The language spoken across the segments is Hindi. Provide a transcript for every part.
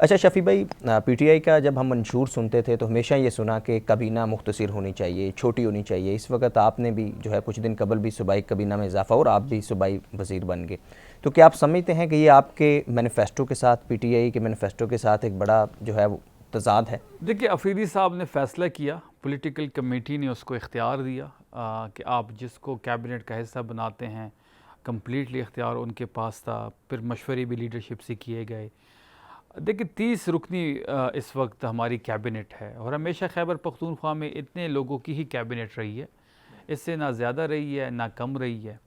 अच्छा शफ़ी भाई, पीटीआई का जब हम मंशूर सुनते थे तो हमेशा ये सुना कि काबीना मुख्तसर होनी चाहिए, छोटी होनी चाहिए। इस वक्त आपने भी जो है कुछ दिन कबल भी सूबाई काबीना में इजाफा और आप भी सूबाई वज़ीर बन गए, तो क्या आप समझते हैं कि ये आपके मैनिफेस्टो के साथ, पीटीआई के मैनिफेस्टो के साथ एक बड़ा जो है वो तज़ाद है? देखिए, अफरीदी साहब ने फ़ैसला किया, पॉलिटिकल कमेटी ने उसको इख्तियार दिया कि आप जिसको कैबिनेट का हिस्सा बनाते हैं, कम्प्लीटली इख्तियार उनके पास था। फिर मशवरे भी लीडरशिप से किए गए। देखिए, 30 रुकनी इस वक्त हमारी कैबिनेट है और हमेशा खैबर पख्तूनख्वा में इतने लोगों की ही कैबिनेट रही है, इससे ना ज़्यादा रही है ना कम रही है।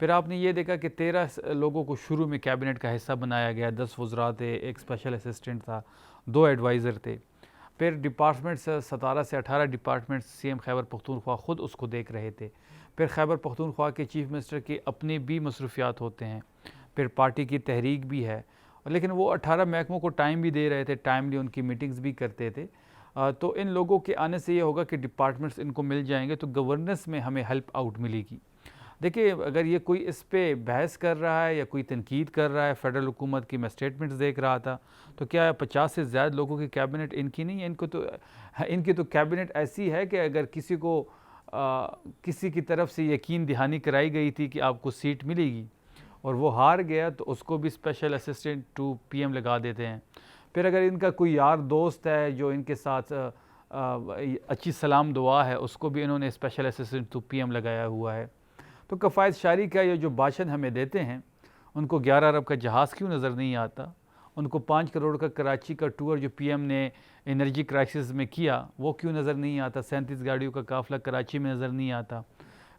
फिर आपने ये देखा कि 13 लोगों को शुरू में कैबिनेट का हिस्सा बनाया गया, 10 वज़रा थे, एक स्पेशल असिस्टेंट था, 2 एडवाइज़र थे। फिर डिपार्टमेंट से 17 से 18 डिपार्टमेंट सीएम खैबर पख्तूनख्वा ख़ुद उसको देख रहे थे। फिर खैबर पख्तूनख्वा के चीफ़ मिनिस्टर के अपने भी मसरूफियात होते हैं, फिर पार्टी की तहरीक भी है, लेकिन वो 18 महकमों को टाइम भी दे रहे थे, टाइमली उनकी मीटिंग्स भी करते थे। तो इन लोगों के आने से ये होगा कि डिपार्टमेंट्स इनको मिल जाएंगे तो गवर्नेंस में हमें हेल्प आउट मिलेगी। देखिए, अगर ये कोई इस पे बहस कर रहा है या कोई तनकीद कर रहा है फेडरल हुकूमत की, मैं स्टेटमेंट्स देख रहा था, तो क्या 50 से ज़्यादा लोगों की कैबिनेट इनकी नहीं है? इनकी तो कैबिनेट ऐसी है कि अगर किसी को किसी की तरफ से यकीन दहानी कराई गई थी कि आपको सीट मिलेगी और वो हार गया तो उसको भी स्पेशल असिस्टेंट टू पीएम लगा देते हैं। फिर अगर इनका कोई यार दोस्त है जो इनके साथ अच्छी सलाम दुआ है, उसको भी इन्होंने स्पेशल असिस्टेंट टू पीएम लगाया हुआ है। तो कफ़ायत शारी का ये जो भाषण हमें देते हैं, उनको 11 अरब का जहाज़ क्यों नज़र नहीं आता? उनको 5 करोड़ का कराची का टूर जो पीएम ने एनर्जी क्राइसिस में किया, वो क्यों नज़र नहीं आता? 37 गाड़ियों का काफ़िला कराची में नज़र नहीं आता?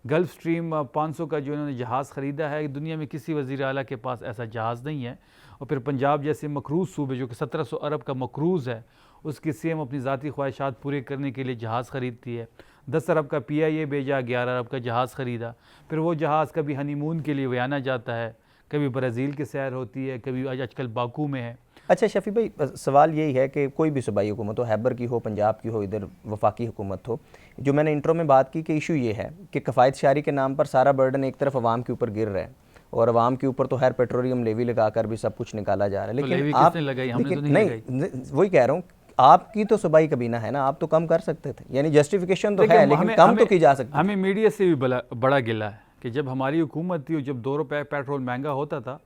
गल्फ़ स्ट्रीम 500 का जो इन्होंने जहाज़ ख़रीदा है, दुनिया में किसी वज़ीर आला के पास ऐसा जहाज़ नहीं है। और फिर पंजाब जैसे मकरूज़ सूबे जो कि 1700 अरब का मकरूज़ है, उसकी सीएम अपनी ज़ाती ख्वाहिशात पूरे करने के लिए जहाज़ ख़रीदती है। 10 अरब का पीआईए भेजा, 11 अरब का जहाज़ ख़रीदा। फिर वो जहाज़ कभी हनीमून के लिए वियना जाता है, कभी ब्राज़ील की सैर होती है, कभी आजकल बाकू में है। अच्छा शफ़ी भाई, सवाल यही है कि कोई भी सूबाई हुकूमत हो, हैबर की हो, पंजाब की हो, इधर वफाकी हुकूमत हो, जो मैंने इंट्रो में बात की कि इशू ये है कि कफ़ायत शारी के नाम पर सारा बर्डन एक तरफ आवाम के ऊपर गिर रहा है और आवाम के ऊपर तो हर पेट्रोलियम लेवी लगाकर भी सब कुछ निकाला जा रहा है। तो लेकिन लेवी आप किसने लगाई? हमने तो नहीं लगाई। वही कह रहा हूँ, आपकी तो सूबाई काबीना है ना, आप तो कम कर सकते थे, यानी जस्टिफिकेशन तो देखिए, है लेकिन कम तो की जा सकती हमें मीडिया से भी बड़ा गिला है कि जब हमारी हुकूमत थी और जब 2 रुपये पेट्रोल महंगा होता था,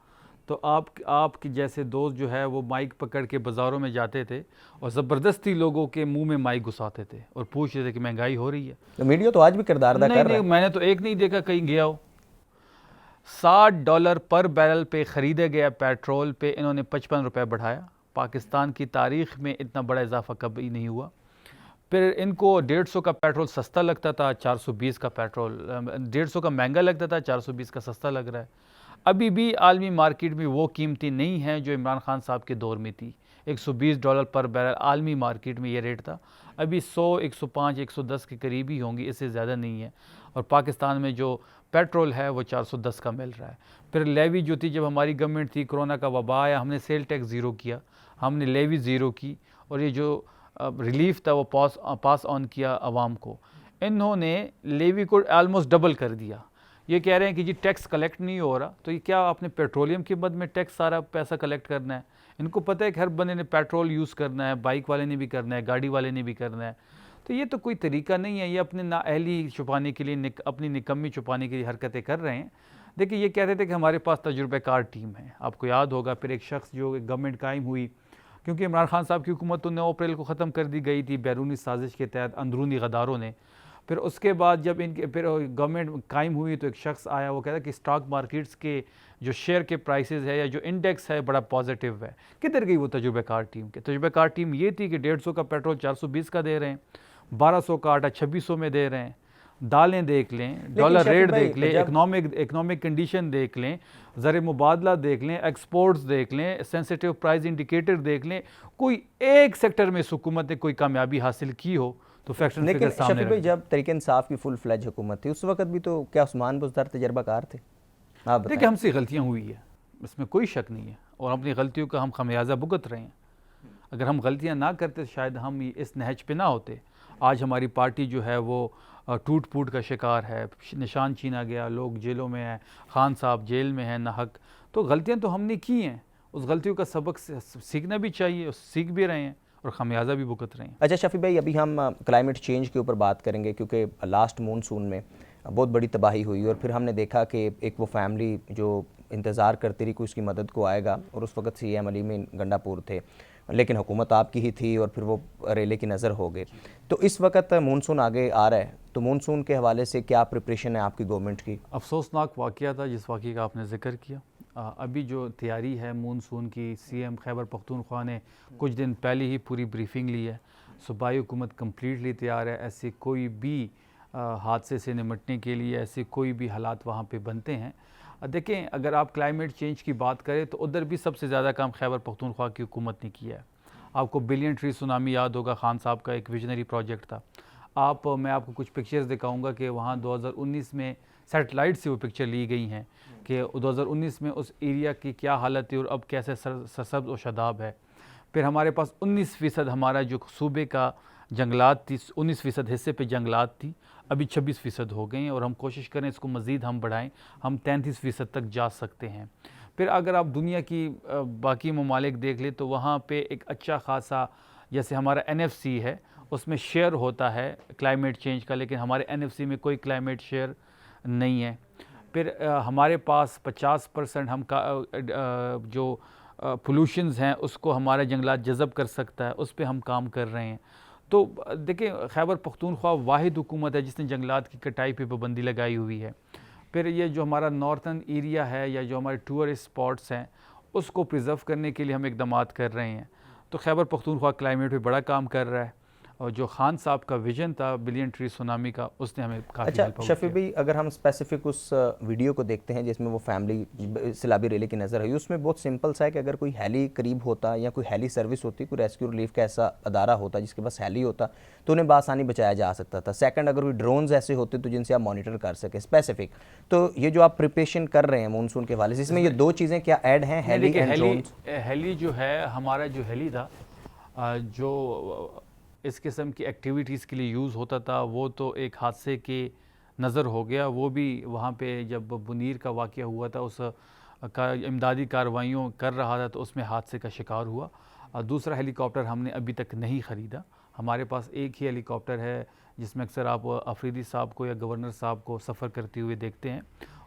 तो आपके जैसे दोस्त जो है वो माइक पकड़ के बाज़ारों में जाते थे और ज़बरदस्ती लोगों के मुंह में माइक घुसाते थे और पूछते थे कि महंगाई हो रही है। तो मीडिया तो आज भी किरदार अदा नहीं कर नहीं, रहा है। मैंने तो एक नहीं देखा कहीं गया हो। $60 पर बैरल पे ख़रीदे गया पेट्रोल पे इन्होंने 55 रुपये बढ़ाया। पाकिस्तान की तारीख़ में इतना बड़ा इजाफा कभी नहीं हुआ। फिर इनको 150 का पेट्रोल सस्ता लगता था, 420 का पेट्रोल 150 का महंगा लगता था, 420 का सस्ता लग रहा है। अभी भी आलमी मार्केट में वो कीमतें नहीं हैं जो इमरान खान साहब के दौर में थी। $120 पर बैरल आलमी मार्केट में ये रेट था। अभी 100, 105, 110 के करीब ही होंगी, इससे ज़्यादा नहीं है। और पाकिस्तान में जो पेट्रोल है वो 410 का मिल रहा है। फिर लेवी जो थी, जब हमारी गवर्नमेंट थी, कोरोना का वबा आया, हमने सेल टैक्स ज़ीरो किया, हमने लेवी ज़ीरो की और ये जो रिलीफ था वो पास ऑन किया आवाम को। इन्होंने लेवी को आलमोस्ट डबल कर दिया। ये कह रहे हैं कि जी टैक्स कलेक्ट नहीं हो रहा, तो ये क्या आपने पेट्रोलियम के मद में टैक्स सारा पैसा कलेक्ट करना है? इनको पता है कि हर बंदे ने पेट्रोल यूज़ करना है, बाइक वाले ने भी करना है, गाड़ी वाले ने भी करना है। तो ये तो कोई तरीका नहीं है। ये अपने नाअहली छुपाने के लिए, अपनी निकम्मी छुपाने के लिए हरकतें कर रहे हैं। देखिए, ये कहते थे कि हमारे पास तजुर्बेकार टीम है। आपको याद होगा फिर एक शख्स जो गवर्नमेंट कायम हुई, क्योंकि इमरान खान साहब की हुकूमत तो 9 अप्रैल को ख़त्म कर दी गई थी बैरूनी साजिश के तहत अंदरूनी गद्दारों ने। फिर उसके बाद जब इनके फिर गवर्नमेंट कायम हुई तो एक शख्स आया, वो कहता कि स्टॉक मार्केट्स के जो शेयर के प्राइसेस है या जो इंडेक्स है बड़ा पॉजिटिव है। किधर गई वो तजुर्बेकार टीम? के तजुर्बेकार टीम ये थी कि 150 का पेट्रोल 420 का दे रहे हैं, 1200 का आटा 2600 में दे रहे हैं। दालें देख लें, डॉलर रेट देख लें, इकोनॉमिक कंडीशन देख लें, ज़र मुबादला देख लें, एक्सपोर्ट्स देख लें, सेंसिटिव प्राइस इंडिकेटर देख लें, कोई एक सेक्टर में हुकूमत ने कोई कामयाबी हासिल की हो तो फैक्ट एंड फिगर सामने शफी भाई, जब तरीके इंसाफ की फुल फ्लैज हुकूमत थी उस वक्त भी तो क्या उस्मान बुज़दार तजर्बाकार थे? आप बताएं। देखिए, हमसे गलतियाँ हुई है, इसमें कोई शक नहीं है, और अपनी गलतियों का हम खमियाजा भुगत रहे हैं। अगर हम गलतियाँ ना करते तो शायद हम इस नहज पे ना होते। आज हमारी पार्टी जो है वो टूट फूट का शिकार है, निशान छीना गया, लोग जेलों में हैं, खान साहब जेल में हैं नाहक। तो गलतियाँ तो हमने की हैं, उस गलतियों का सबक सीखना भी चाहिए, सीख भी रहे हैं और खमियाजा भी भुगत रहे हैं। अच्छा शफी भाई, अभी हम क्लाइमेट चेंज के ऊपर बात करेंगे क्योंकि लास्ट मानसून में बहुत बड़ी तबाही हुई और फिर हमने देखा कि एक वो फैमिली जो इंतज़ार करती रही कि उसकी मदद को आएगा, और उस वक्त CM अलीमीन गंडापुर थे, लेकिन हुकूमत आपकी ही थी और फिर वो रेले की नज़र हो गए। तो इस वक्त मानसून आगे आ रहा है, तो मानसून के हवाले से क्या प्रिपरेशन है आपकी गवर्नमेंट की? अफसोसनाक वाक़या था जिस वाक़े का आपने ज़िक्र किया। अभी जो तैयारी है मानसून की, CM खैबर पख्तूनख्वा ने कुछ दिन पहले ही पूरी ब्रीफिंग ली है। सूबाई हुकूमत कम्प्लीटली तैयार है। ऐसे कोई भी हादसे से निपटने के लिए ऐसे कोई भी हालात वहाँ पे बनते हैं। देखें, अगर आप क्लाइमेट चेंज की बात करें तो उधर भी सबसे ज़्यादा काम खैबर पख्तूनख्वा की हुकूमत ने किया है। आपको बिलियन ट्री सुनामी याद होगा, खान साहब का एक विजनरी प्रोजेक्ट था। मैं आपको कुछ पिक्चर्स दिखाऊंगा कि वहाँ 2019 में सैटेलाइट से वो पिक्चर ली गई हैं कि 2019 में उस एरिया की क्या हालत थी और अब कैसे सरसब्ज़ और शादाब है। फिर हमारे पास 19% हमारा जो सूबे का जंगलात थी, 19% हिस्से पे जंगलात थी, अभी 26% हो गई हैं और हम कोशिश करें इसको मज़ीद हम बढ़ाएं, हम 33% तक जा सकते हैं। फिर अगर आप दुनिया की बाकी ममालिक देख लें तो वहाँ पे एक अच्छा खासा, जैसे हमारा NFC है उसमें शेयर होता है क्लाइमेट चेंज का, लेकिन हमारे NFC में कोई क्लाइमेट शेयर नहीं है। फिर हमारे पास 50% हम जो पोल्यूशंस हैं उसको हमारा जंगलात जज़ब कर सकता है, उस पर हम काम कर रहे हैं। तो देखिए, खैबर पख्तूनख्वा वाहिद हुकूमत है जिसने जंगलात की कटाई पे पाबंदी लगाई हुई है। फिर ये जो हमारा नॉर्थन एरिया है या जो हमारे टूरिस्ट स्पॉट्स हैं उसको प्रिजर्व करने के लिए हम इकदाम कर रहे हैं। तो खैबर पख्तूनख्वा क्लाइमेट पे बड़ा काम कर रहा है और जो खान साहब का विजन था बिलियन ट्री सुनामी का, उसने हमें काफ़ी अच्छा हेल्प शफी भाई, अगर हम स्पेसिफिक उस वीडियो को देखते हैं जिसमें वो फैमिली सैलाबी रेले की नज़र आई, उसमें बहुत सिंपल सा है कि अगर कोई हेली करीब होता या कोई हेली सर्विस होती, कोई रेस्क्यू रिलीफ का ऐसा अदारा होता जिसके पास हेली होता तो उन्हें बासानी बचाया जा सकता था। सेकंड, अगर कोई ड्रोन्स ऐसे होते तो जिनसे आप मॉनिटर कर सकें स्पेसिफिक। तो ये जो आप प्रिपरेशन कर रहे हैं मानसून के हवाले से, इसमें ये दो चीज़ें क्या ऐड हैं, हेली एंड ड्रोन्स? हेली जो है, हमारा जो हेली था जो इस किस्म की एक्टिविटीज़ के लिए यूज़ होता था, वो तो एक हादसे के नज़र हो गया। वो भी वहाँ पे जब बुनीर का वाक़या हुआ था, उस का इमदादी कार्रवाइयों कर रहा था तो उसमें हादसे का शिकार हुआ। दूसरा हेलीकॉप्टर हमने अभी तक नहीं ख़रीदा। हमारे पास एक ही हेलीकॉप्टर है जिसमें अक्सर आप अफरीदी साहब को या गवर्नर साहब को सफ़र करते हुए देखते हैं,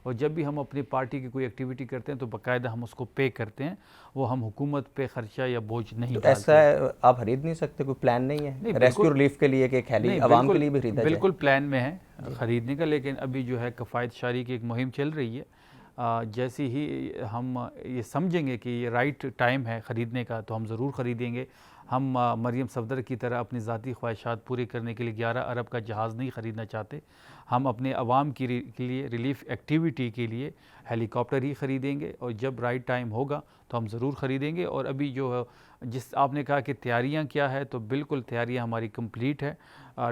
और जब भी हम अपनी पार्टी की कोई एक्टिविटी करते हैं तो बाकायदा हम उसको पे करते हैं, वो हम हुकूमत पे ख़र्चा या बोझ नहीं तो डालते। ऐसा आप खरीद नहीं सकते? कोई प्लान नहीं है रेस्क्यू रिलीफ के लिए कि हेली आवाम के लिए भी खरीदा जाए? बिल्कुल प्लान में है ख़रीदने का, लेकिन अभी जो है कफ़ायत शारी की एक मुहिम चल रही है। जैसे ही हम ये समझेंगे कि ये राइट टाइम है ख़रीदने का तो हम ज़रूर ख़रीदेंगे। हम मरियम सफदर की तरह अपनी ज़ाती ख्वाहिशात पूरी करने के लिए 11 अरब का जहाज़ नहीं ख़रीदना चाहते। हम अपने अवाम के लिए रिलीफ एक्टिविटी के लिए हेलीकॉप्टर ही ख़रीदेंगे, और जब राइट टाइम होगा तो हम ज़रूर ख़रीदेंगे। और अभी जो जिस आपने कहा कि तैयारियां क्या है, तो बिल्कुल तैयारियां हमारी कंप्लीट है।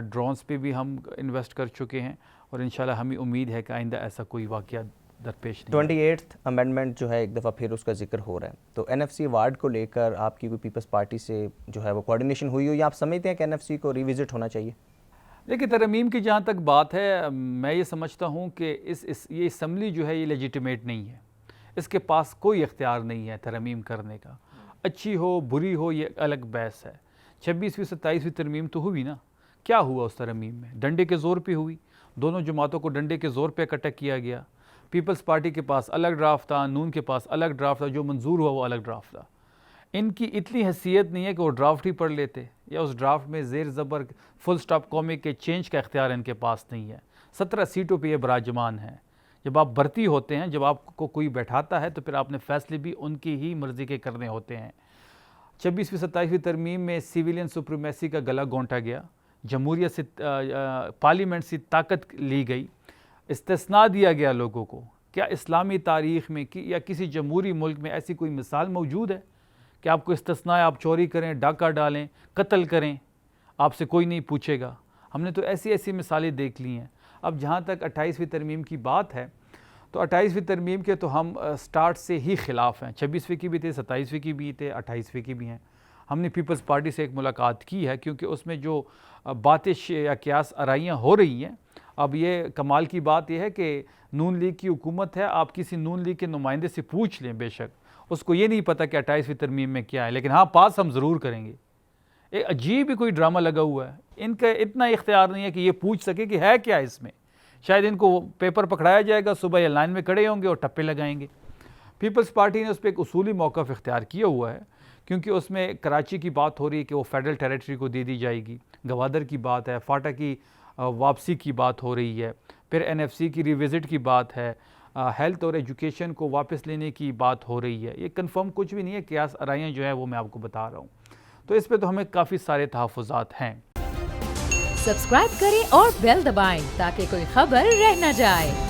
ड्रोन्स पे भी हम इन्वेस्ट कर चुके हैं और इंशाल्लाह हमें उम्मीद है कि आइंदा ऐसा कोई वाक़या दरपेश नहीं। 28th अमेंडमेंट जो है एक दफ़ा फिर उसका जिक्र हो रहा है, तो NFC अवार्ड को लेकर आपकी कोई पीपल्स पार्टी से जो है वो कोऑर्डिनेशन हुई हो, या आप समझते हैं कि NFC को रिविज़िट होना चाहिए? देखिए, तरमीम की जहाँ तक बात है, मैं ये समझता हूँ कि ये असम्बली जो है ये लेजिटिमेट नहीं है। इसके पास कोई इख्तियार नहीं है तरमीम करने का। अच्छी हो बुरी हो ये अलग बहस है। 26वीं 27वीं तरमीम तो हुई ना, क्या हुआ उस तरमीम में? डंडे के ज़ोर पे हुई, दोनों जमातों को डंडे के ज़ोर पे इकट्ठा किया गया। पीपल्स पार्टी के पास अलग ड्राफ्ट था, नून के पास अलग ड्राफ्ट था, जो मंजूर हुआ वो अलग ड्राफ्ट था। इनकी इतनी हैसियत नहीं है कि वो ड्राफ्ट ही पढ़ लेते, या उस ड्राफ्ट में ज़ेर ज़बर फुल स्टॉप कॉमे के चेंज का इख्तियार इनके पास नहीं है। 17 सीटों पे ये बराजमान है। जब आप भर्ती होते हैं, जब आपको कोई बैठाता है तो फिर आपने फ़ैसले भी उनकी ही मर्ज़ी के करने होते हैं। 26वीं 27वीं तरमीम में सिविलियन सुप्रीमेसी का गला घोंटा गया, जमहूरियत से पार्लियामेंट से ताकत ली गई, इस्तिस्ना दिया गया लोगों को। क्या इस्लामी तारीख़ में या किसी जमहूरी मुल्क में ऐसी कोई मिसाल मौजूद है कि आपको इस्तिस्ना है, आप चोरी करें, डाका डालें, कत्ल करें, आपसे कोई नहीं पूछेगा? हमने तो ऐसी ऐसी मिसालें देख ली हैं। अब जहाँ तक 28वीं तरमीम की बात है, तो 28वीं तरमीम के तो हम स्टार्ट से ही ख़िलाफ़ हैं। 26वीं की भी थे, 27वीं की भी थे, 28वीं की भी हैं। हमने पीपल्स पार्टी से एक मुलाकात की है, क्योंकि उसमें जो बातें या क्यास आराइयाँ हो रही हैं, अब ये कमाल की बात यह है कि नून लीग की हुकूमत है, आप किसी नून लीग के नुमाइंदे से पूछ लें बेशक, उसको ये नहीं पता कि 28वीं तरमीम में क्या है, लेकिन हाँ पास हम ज़रूर करेंगे। एक अजीब ही कोई ड्रामा लगा हुआ है, इनका इतना इख्तियार नहीं है कि ये पूछ सके कि है क्या इसमें। शायद इनको पेपर पकड़ाया जाएगा, सुबह या लाइन में खड़े होंगे और टप्पे लगाएंगे। पीपल्स पार्टी ने उस पर एक उसूली मौक़िफ़ इख्तियार किया हुआ है, क्योंकि उसमें कराची की बात हो रही है कि वो फेडरल टेरिटरी को दे दी जाएगी, गवादर की बात है, फाटा की वापसी की बात हो रही है, फिर NFC की रिविज़िट की बात है, हेल्थ और एजुकेशन को वापस लेने की बात हो रही है। ये कंफर्म कुछ भी नहीं है, कियास आराइयाँ जो है वो मैं आपको बता रहा हूँ। तो इस पे तो हमें काफ़ी सारे तहफ़्फ़ुज़ात हैं। सब्सक्राइब करें और बेल दबाएं ताकि कोई खबर रह न जाए।